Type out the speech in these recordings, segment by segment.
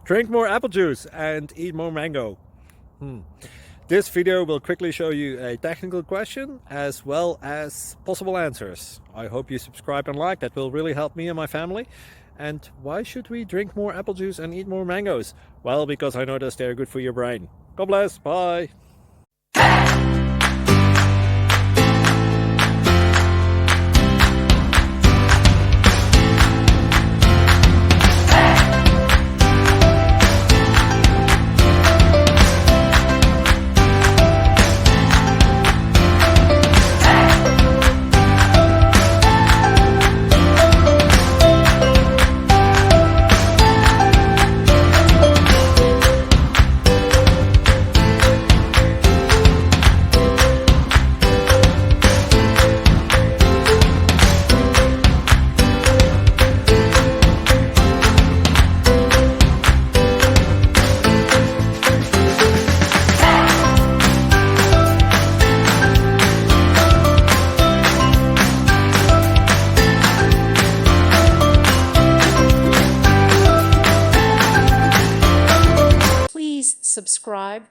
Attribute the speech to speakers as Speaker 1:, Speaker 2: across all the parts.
Speaker 1: Drink more apple juice and eat more mango. This video will quickly show you a technical question as well as possible answers. I hope you subscribe and like, that will really help me and my family. And why should we drink more apple juice and eat more mangoes? Well, because I noticed they're good for your brain. God bless, bye.
Speaker 2: Please subscribe.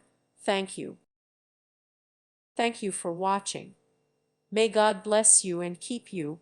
Speaker 2: Thank you. Thank you for watching. May God bless you and keep you.